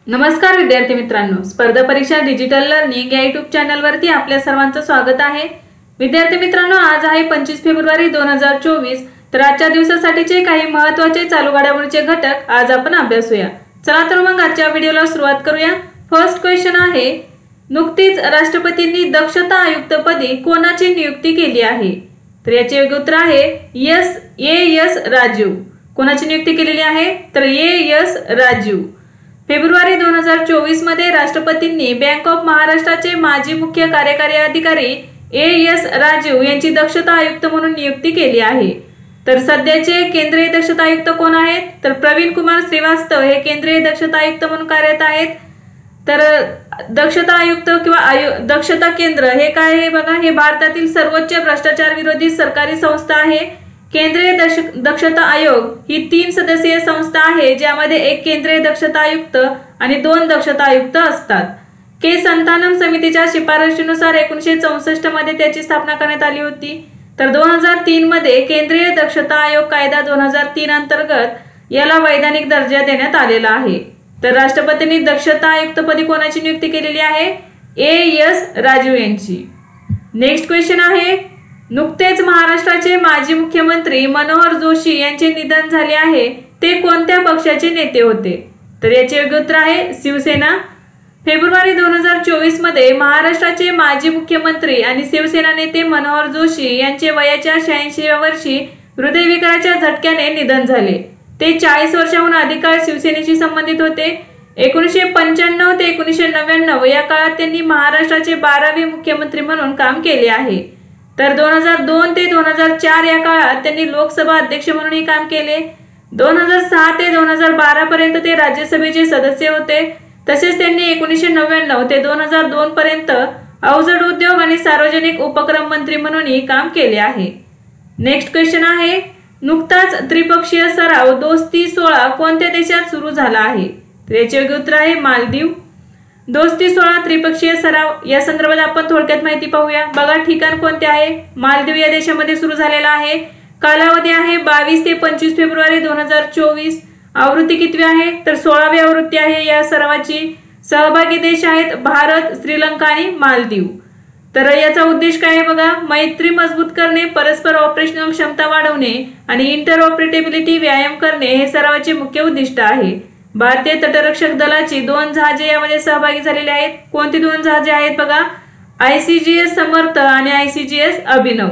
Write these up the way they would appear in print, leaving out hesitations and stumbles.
नमस्कार विद्यार्थी मित्रांनो, स्पर्धा परीक्षा डिजिटल लर्निंग या यूट्यूब चॅनलवरती आपल्या सर्वांचं स्वागत आहे। विद्यार्थी मित्रांनो, आज आहे 25 फेब्रुवारी 2024। तर आजच्या दिवसासाठीचे काही महत्त्वाचे चालू घडामोडींचे घटक आज आपण अभ्यासूया। चला तर मग आजच्या व्हिडिओला सुरुवात करूया। फर्स्ट क्वेश्चन आहे, नुकतीच राष्ट्रपतींनी दक्षता आयुक्त पदी कोणाची नियुक्ती केली आहे? तर याचे योग्य उत्तर आहे एस राजीव। कोणाची नियुक्ती केलेली आहे? तर एस राजीव। फेब्रुवारी 2024 मध्ये राष्ट्रपतींनी बँक ऑफ महाराष्ट्राचे माजी मुख्य कार्यकारी अधिकारी एस राजीव यांची दक्षता आयुक्त म्हणून नियुक्ती केली आहे। तर सध्याचे केंद्रीय दक्षता आयुक्त कोण आहेत? तर प्रवीण कुमार श्रीवास्तव हे केंद्रीय दक्षता आयुक्त म्हणून कार्यरत आहेत। तर दक्षता आयुक्त किंवा दक्षता केंद्र हे काय आहे बघा, हे भारतातील सर्वोच्च भ्रष्टाचार विरोधी सरकारी संस्था आहे। केंद्रीय दक्षता आयोग ही 3 सदस्यीय संस्था आहे, ज्यामध्ये एक केंद्रीय दक्षता आयुक्त आणि 2 दक्षता आयुक्त असतात। के संतानम समितीच्या शिफारशीनुसार 1964 मध्ये त्याची स्थापना करण्यात आली होती। तर 2003 मध्ये केंद्रीय दक्षता आयोग कायदा 2003 अंतर्गत याला वैधानिक दर्जा देण्यात आलेला आहे। तर राष्ट्रपतींनी दक्षता आयुक्तपदी कोणाची नियुक्ती केलेली आहे? एस राजीव यांची। नेक्स्ट क्वेश्चन आहे, नुकतेच महाराष्ट्राचे माजी मुख्यमंत्री मनोहर जोशी यांचे निधन झाले आहे, ते कोणत्या पक्षाचे नेते होते? तर याचे योग्य उत्तर आहे शिवसेना। फेब्रुवारी 2024 मध्ये महाराष्ट्राचे माजी मुख्यमंत्री आणि शिवसेना नेते मनोहर जोशी यांचे वयाच्या 86व्या वर्षी हृदयविकाराच्या झटक्याने निधन झाले। ते 40 वर्षांहून अधिक काळ शिवसेनेशी संबंधित होते। 1995 ते 1999 या काळात त्यांनी महाराष्ट्राचे 12वे मुख्यमंत्री म्हणून काम केले आहे। तर 2002 ते 2004 या काळात त्यांनी लोकसभा अध्यक्ष म्हणूनही काम केले। 2006 ते 2012 पर्यंत ते राज्यसभेचे सदस्य होते। तसेच त्यांनी 1999 ते 2002 पर्यंत अवजड उद्योग आणि सार्वजनिक उपक्रम मंत्री म्हणूनही काम केले आहे। नेक्स्ट क्वेश्चन आहे, नुकताच त्रिपक्षीय सराव दोस्ती 16 कोणत्या देशात सुरू झाला आहे? तर याचे योग्य उत्तर आहे मालदीव। दोस्ती 16 त्रिपक्षीय सराव या संदर्भात आपण थोडक्यात माहिती पाहूया। बघा, ठिकाण कोणते आहे? मालदीव या देशामध्ये सुरू झालेला आहे। कालावधी आहे 22 ते 25 फेब्रुवारी 2024। आवृत्ती कितवी आहे? तर 16वी आवृत्ती आहे या सरावाची। सहभागी देश आहेत भारत, श्रीलंका आणि मालदीव। तर याचा उद्देश काय आहे बघा, मैत्री मजबूत करणे, परस्पर ऑपरेशनल क्षमता वाढवणे आणि इंटरऑपरेटेबिलिटी व्यायाम करणे हे सरावाचे मुख्य उद्दिष्ट आहे। भारतीय तटरक्षक दलाची 2 जहाजे यामध्ये सहभागी झालेली आहेत। कोणती 2 जहाजे आहेत बघा, ICGS समर्थ आणि ICGS अभिनव।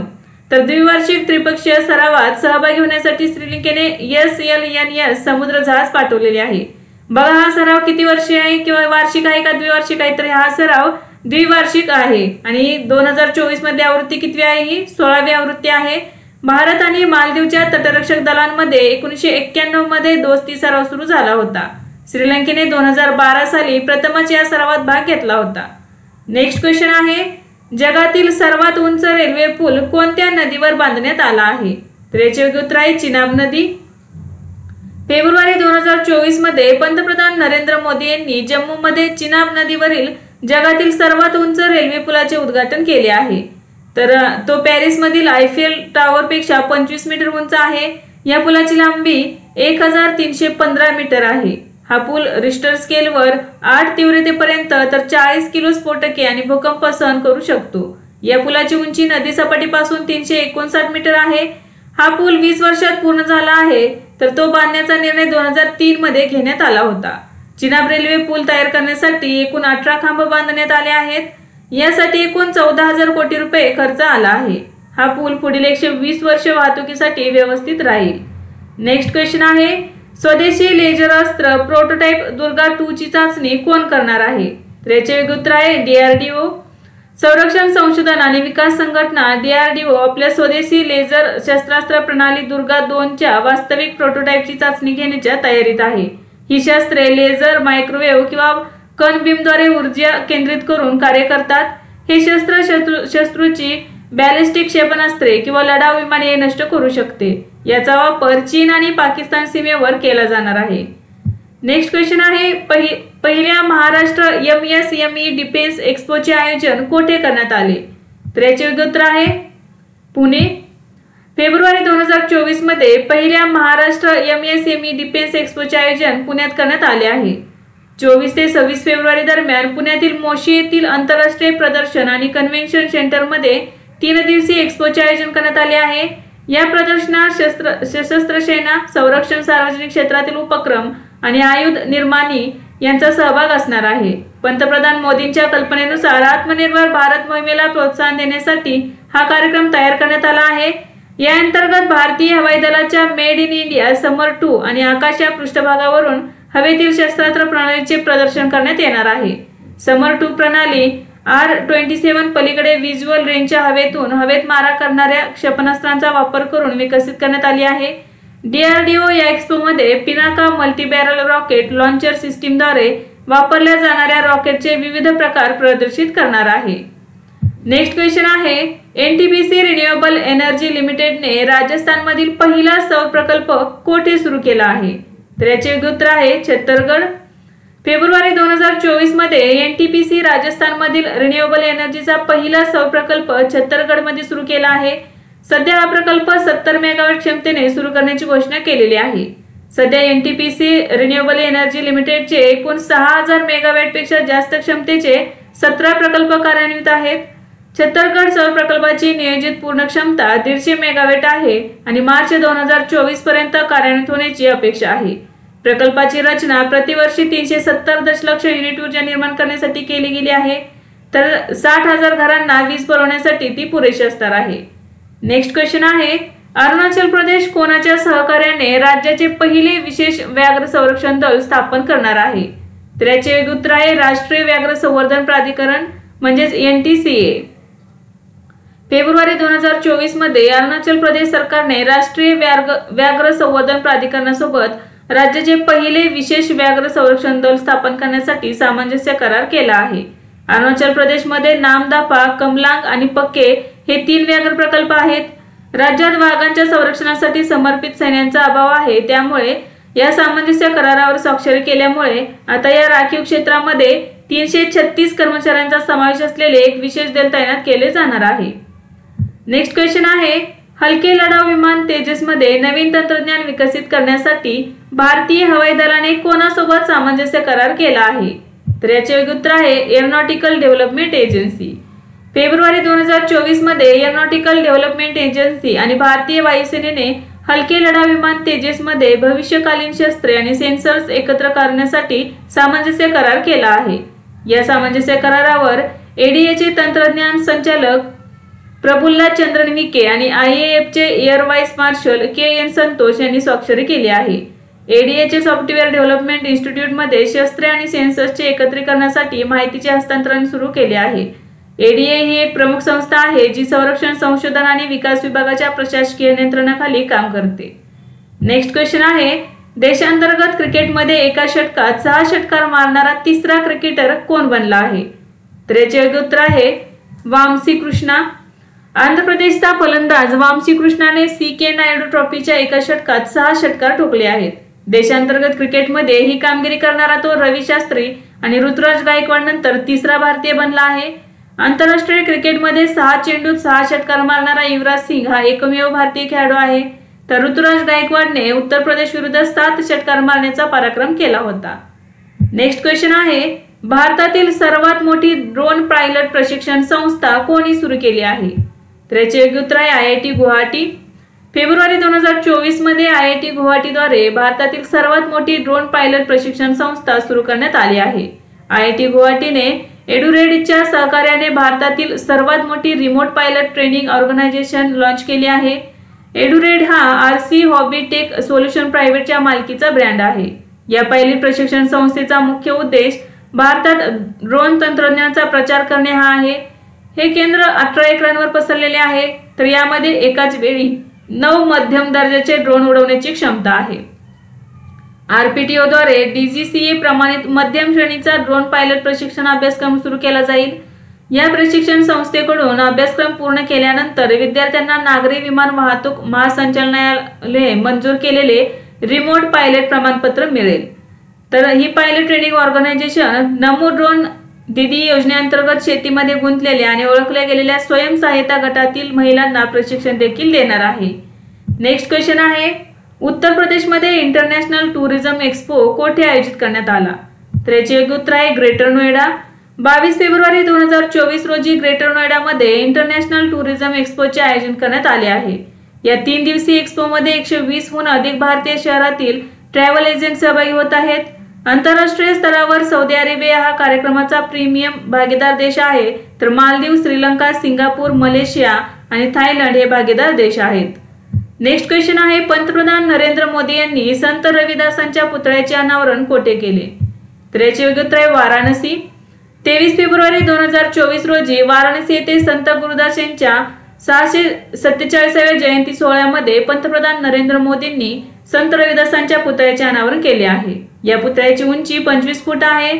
तर द्विवार्षिक त्रिपक्षीय सरावात सहभागी होण्यासाठी श्रीलंकेने SLNS समुद्र जहाज पाठवलेले आहे। बघा, हा सराव किती वर्षीय आहे किंवा वार्षिक आहे का द्विवार्षिक आहे? तर हा सराव द्विवार्षिक आहे आणि 2024 मध्ये आवृत्ती कितवी आहे? ही 16वी आवृत्ती आहे। भारत आणि मालदीवच्या तटरक्षक दलांमध्ये 1991 मध्ये दोस्ती सराव सुरू झाला होता। श्रीलंकेने 2012 साली प्रथमच या सरावात भाग घेतला होता। नेक्स्ट क्वेश्चन आहे, जगातील सर्वात उंच रेल्वे पूल कोणत्या नदीवर बांधण्यात आला आहे? तर याचे योग्य उत्तर आहे चिनाब नदी। फेब्रुवारी 2024 मध्ये पंतप्रधान नरेंद्र मोदी यांनी जम्मूमध्ये चिनाब नदीवरील जगातील सर्वात उंच रेल्वे पुलाचे उद्घाटन केले आहे। तर तो पॅरिस मधील आयफेल टॉवर पेक्षा 25 मीटर उंच आहे। या पुलाची लांबी 1315 मीटर आहे। हा पूल रिश्टर स्केलवर 8 तीव्रतेपर्यंत तर 40 किलो स्फोटके आणि भूकंप सहन करू शकतो। या पुलाची उंची नदी सपाटीपासून 359 मीटर आहे। हा पूल 20 वर्षात पूर्ण झाला आहे, तर तो बांधण्याचा निर्णय 2003 मध्ये घेण्यात आला होता। चिनाब रेल्वे पूल तयार करण्यासाठी एकूण 18 खांब बांधण्यात आले आहेत। यासाठी एकूण 14,000 कोटी रुपये खर्च आला आहे। हा पूल पुढील 120 वर्ष वाहतुकीसाठी व्यवस्थित राहील। नेक्स्ट क्वेश्चन आहे, स्वदेशी लेझर अस्त्र प्रोटोटाइप दुर्गा 2 ची चाचणी कोण करणार आहे? तर याचे योग्य उत्तर आहे DRDO। संरक्षण संशोधन आणि विकास संघटना DRDO आपल्या स्वदेशी लेझर शस्त्रास्त्र प्रणाली दुर्गा 2 च्या वास्तविक प्रोटोटाइपची चाचणी घेण्याच्या तयारीत आहे। ही शस्त्रे लेझर, मायक्रोवेव्ह किंवा कण बीमद्वारे ऊर्जा केंद्रित करून कार्य करतात। हे शस्त्रूची बॅलिस्टिक क्षेपणास्त्रे किंवा लढाऊ विमाने नष्ट करू शकते। याचा वापर चीन आणि पाकिस्तान सीमेवर केला जाणार आहे। नेक्स्ट क्वेश्चन आहे, पहिल्या महाराष्ट्र MSME डिफेन्स एक्स्पोचे आयोजन कोठे करण्यात आले? तर याचे योग्य उत्तर आहे पुणे। फेब्रुवारी 2024 मध्ये पहिल्या महाराष्ट्र MSME डिफेन्स एक्स्पोचे आयोजन पुण्यात करण्यात आले आहे। 24 ते 26 फेब्रुवारी दरम्यान पुण्यातील मोशी येथील आंतरराष्ट्रीय प्रदर्शन आणि कन्व्हेन्शन सेंटरमध्ये 3 दिवसीय एक्स्पोचे आयोजन करण्यात आले आहे। या प्रदर्शनात सशस्त्र सेना, संरक्षण, सार्वजनिक क्षेत्रातील उपक्रम आणि आयुध निर्माणी यांचा सहभाग असणार आहे। पंतप्रधान मोदींच्या कल्पनेनुसार आत्मनिर्भर भारत मोहिमेला प्रोत्साहन देण्यासाठी हा कार्यक्रम तयार करण्यात आला आहे। या अंतर्गत भारतीय हवाई दलाच्या मेड इन इंडिया समर 2 आणि आकाश या पृष्ठभागावरून हवेतील शस्त्रास्त्र प्रणालीचे प्रदर्शन करण्यात येणार आहे। समर 2 प्रणाली R-27 पलीकडे व्हिज्युअल रेंजच्या हवेत मारा करणाऱ्या क्षेपणास्त्रांचा वापर करून विकसित करण्यात आली आहे। DRDO या एक्स्पोमध्ये पिनाका मल्टीबॅरल रॉकेट लॉन्चर सिस्टीमद्वारे वापरल्या जाणाऱ्या रॉकेटचे विविध प्रकार प्रदर्शित करणार आहे। नेक्स्ट क्वेश्चन आहे, NTPC रिन्युएबल एनर्जी लिमिटेडने राजस्थानमधील पहिला सौर प्रकल्प कोठे सुरू केला आहे? तर याचे उत्तर आहे छत्तीसगड। फेब्रुवारी 2024 मध्ये NTPC राजस्थानमधील रिन्युएबल एनर्जीचा पहिला सौर प्रकल्प छत्तीसगडमध्ये सुरू केला आहे। सध्या हा प्रकल्प 70 मेगावॅट क्षमतेने सुरू करण्याची घोषणा केलेली आहे। सध्या NTPC रिन्युएबल एनर्जी लिमिटेडचे एकूण 6000 मेगावॅट पेक्षा जास्त क्षमतेचे 17 प्रकल्प कार्यान्वित आहेत। छत्तीसगड सौर प्रकल्पाची नियोजित पूर्ण क्षमता 150 मेगावॅट आहे आणि मार्च 2024 पर्यंत कार्यान्वित होण्याची अपेक्षा आहे। प्रकल्पाची रचना प्रतिवर्षी 370 दशलक्ष युनिट ऊर्जा निर्माण करण्यासाठी केली गेली आहे, तर 60,000 घरांना वीज पुरवण्यासाठी ती पुरेशी असणार आहे। नेक्स्ट क्वेश्चन आहे, अरुणाचल प्रदेश कोणाच्या सहकार्याने राज्याचे पहिले विशेष व्याघ्र संरक्षण दल स्थापन करणार आहे? तर याचे उत्तर आहे राष्ट्रीय व्याघ्र संवर्धन प्राधिकरण म्हणजेच NTCA। फेब्रुवारी 2024 मध्ये अरुणाचल प्रदेश सरकारने राष्ट्रीय व्याघ्र संवर्धन प्राधिकरणासोबत राज्याचे पहिले विशेष व्याघ्र संरक्षण दल स्थापन करण्यासाठी सामंजस्य करार केला आहे। अरुणाचल प्रदेशमध्ये नामदाफा, कमलांग आणि पक्के हे 3 व्याघ्र प्रकल्प आहेत। राज्यात वाघांच्या संरक्षणासाठी समर्पित सैन्यांचा अभाव आहे, त्यामुळे या सामंजस्य करारावर स्वाक्षरी केल्यामुळे आता या राखीव क्षेत्रामध्ये 336 कर्मचाऱ्यांचा समावेश असलेले एक विशेष दल तैनात केले जाणार आहे। नेक्स्ट क्वेश्चन आहे, हलके लढाऊ विमान तेजसमध्ये नवीन तंत्रज्ञान विकसित करण्यासाठी भारतीय हवाई दलाने कोणासोबत सामंजस्य करार केला आहे? तर याचे उत्तर आहे एरोनॉटिकल डेव्हलपमेंट एजन्सी। फेब्रुवारी 2024 मध्ये एरोनॉटिकल डेव्हलपमेंट एजन्सी आणि भारतीय वायुसेनेने हलके लढाऊ विमान तेजसमध्ये भविष्यकालीन शस्त्रे आणि सेन्सर्स एकत्र करण्यासाठी सामंजस्य करार केला आहे। या सामंजस्य करारावर ADA चे तंत्रज्ञान संचालक प्रफुल्ला चंद्रन विखे आणि IAF चे air vice marshal KN Santosh यांनी स्वाक्षरी केली आहे। ADA चे सॉफ्टवेअर डेव्हलपमेंट इन्स्टिट्यूट मध्ये शस्त्रे आणि सेन्सर्सचे एकत्रीकरणासाठी माहितीचे हस्तांतरण सुरू केले आहे। ADA ही एक प्रमुख संस्था आहे जी संरक्षण संशोधन आणि विकास विभागाच्या प्रशासकीय नियंत्रणाखाली काम करते। नेक्स्ट क्वेश्चन आहे, देशांतर्गत क्रिकेटमध्ये एका षटकात 6 षटकार मारणारा तिसरा क्रिकेटर कोण बनला आहे? तर याचे उत्तर आहे वामसी कृष्णा। आंध्र प्रदेशचा फलंदाज वामसी कृष्णाने CK नायडू ट्रॉफीच्या एका षटकात 6 षटकार ठोकले आहेत। देशांतर्गत क्रिकेटमध्ये ही कामगिरी करणारा तो रवी शास्त्री आणि ऋतुराज गायकवाड नंतर तिसरा भारतीय बनला आहे। आंतरराष्ट्रीय क्रिकेटमध्ये 6 चेंडूत 6 षटकार मारणारा युवराज सिंग हा एकमेव भारतीय खेळाडू आहे, तर ऋतुराज गायकवाडने उत्तर प्रदेश विरुद्ध 7 षटकार मारण्याचा पराक्रम केला होता। नेक्स्ट क्वेश्चन आहे, भारतातील सर्वात मोठी ड्रोन पायलट प्रशिक्षण संस्था कोणी सुरू केली आहे? तर याचे उत्तर आहे IIT गुवाहाटी। फेब्रुवारी 2024 मध्ये IIT गुवाहाटीद्वारे भारतातील सर्वात मोठी ड्रोन पायलट प्रशिक्षण संस्था सुरू करण्यात आली आहे। IIT गुवाहाटीने एडुरेडच्या सहकार्याने भारतातील सर्वात मोठी remote pilot training organisation launch केली आहे। एडुरेड हा RC हॉबी टेक सोल्युशन प्रायव्हेटच्या मालकीचा ब्रँड आहे। या पायलट प्रशिक्षण संस्थेचा मुख्य उद्देश भारतात ड्रोन तंत्रज्ञानाचा प्रचार करणे हा आहे। हे केंद्र 18 एकरांवर पसरलेले आहे, तर यामध्ये एकाच वेळी 9 मध्यम दर्जाचे ड्रोन उडवण्याची क्षमता आहे। RPTO द्वारे DGCA प्रमाणित मध्यम श्रेणीचा ड्रोन पायलट प्रशिक्षण अभ्यासक्रम सुरू केला जाईल। या प्रशिक्षण संस्थेकडून अभ्यासक्रम पूर्ण केल्यानंतर विद्यार्थ्यांना नागरी विमान वाहतूक महासंचालनालयाने मंजूर केलेले रिमोट पायलट प्रमाणपत्र मिळेल। तर ही पायलट ट्रेनिंग ऑर्गनायझेशन नमो ड्रोन दीदी योजनेअंतर्गत शेतीमध्ये गुंतलेल्या आणि ओळखल्या गेलेल्या स्वयंसहायता गटातील महिलांना प्रशिक्षण देखील देणार आहे। नेक्स्ट क्वेश्चन आहे, उत्तर प्रदेशमध्ये इंटरनॅशनल टुरिझम एक्सपो कोठे आयोजित करण्यात आला? तर याचे योग्य उत्तर आहे ग्रेटर नोएडा। 22 फेब्रुवारी 2024 रोजी ग्रेटर नोएडामध्ये इंटरनॅशनल टुरिझम एक्स्पोचे आयोजन करण्यात आले आहे। या 3 दिवसीय एक्स्पोमध्ये 120हून अधिक भारतीय शहरातील ट्रॅव्हल एजंट सहभागी होत आहेत। आंतरराष्ट्रीय स्तरावर सौदी अरेबिया हा कार्यक्रमाचा प्रीमियम भागीदार देश आहे, तर मालदीव, श्रीलंका, सिंगापूर, मलेशिया आणि थायलंड हे भागीदार देश आहेत। नेक्स्ट क्वेश्चन आहे, पंतप्रधान नरेंद्र मोदी यांनी संत रविदासांच्या पुतळ्याचे अनावरण कोठे केले? तर याचे योग्य उत्तर आहे वाराणसी। 23 फेब्रुवारी 2024 रोजी वाराणसी येथे संत गुरुदास यांच्या 647व्या जयंती सोहळ्यामध्ये पंतप्रधान नरेंद्र मोदींनी संत रविदासांच्या पुतळ्याचे अनावरण केले आहे। या पुतळ्याची उंची 25 फूट आहे।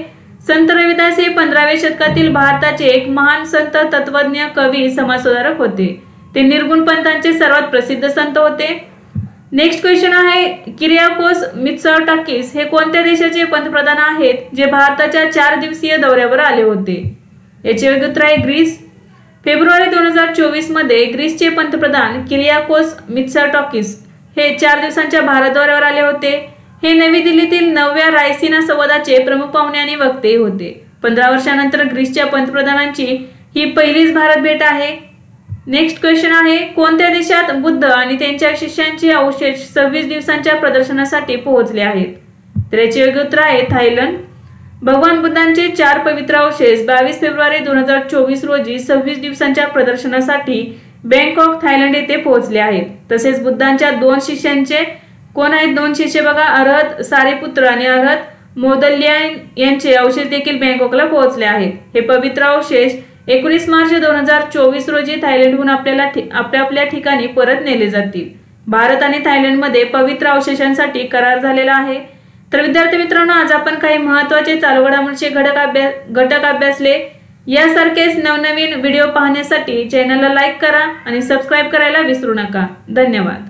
संत रविदास हे 15व्या शतकातील भारताचे एक महान संत, तत्वज्ञ, कवी, समाजसुधारक होते। ते निर्गुण पंथांचे सर्वात प्रसिद्ध संत होते। नेक्स्ट क्वेश्चन आहे, किरियाकोस मित्सोटाकिस हे कोणत्या देशाचे पंतप्रधान आहेत जे भारताच्या 4 दिवसीय दौऱ्यावर आले होते? याचे योग्य उत्तर आहे ग्रीस। फेब्रुवारी 2024 मध्ये ग्रीसचे पंतप्रधान किरियाकोस मित्सोटाकिस हे 4 दिवसांच्या भारत दौऱ्यावर आले होते। हे नवी दिल्लीतील 9व्या रायसिना संवादाचे प्रमुख पाहुणे आणि वक्ते होते। 15 वर्षांनंतर ग्रीसच्या पंतप्रधानांची ही पहिलीच भारत भेट आहे। नेक्स्ट क्वेश्चन आहे, कोणत्या देशात बुद्ध आणि त्यांच्या शिष्यांचे अवशेष 26 दिवसांच्या प्रदर्शनासाठी पोहोचले आहेत? तर याचे योग्य उत्तर आहे थायलंड। भगवान बुद्धांचे 4 पवित्र अवशेष 22 फेब्रुवारी 2024 रोजी 26 दिवसांच्या प्रदर्शनासाठी बँकॉक, थायलंड येथे पोहोचले आहेत। तसेच बुद्धांच्या 2 शिष्यांचे कोण आहेत? 2 शिष्य बघा, अरहत सारिपुत्र आणि अरहत मोदल्यायन यांचे अवशेष देखील बँकॉकला पोहोचले आहेत। हे पवित्र अवशेष 19 मार्च 2024 रोजी थायलंडहून आपल्या ठिकाणी परत नेले जातील। भारत आणि थायलंडमध्ये पवित्र अवशेषांसाठी करार झालेला आहे। तर विद्यार्थी मित्रांनो, आज आपण काही महत्त्वाचे चालू घडामोडींचे घटक अभ्यासले। यासारखेच नवनवीन व्हिडिओ पाहण्यासाठी चॅनलला लाईक करा आणि सबस्क्राईब करायला विसरू नका। धन्यवाद।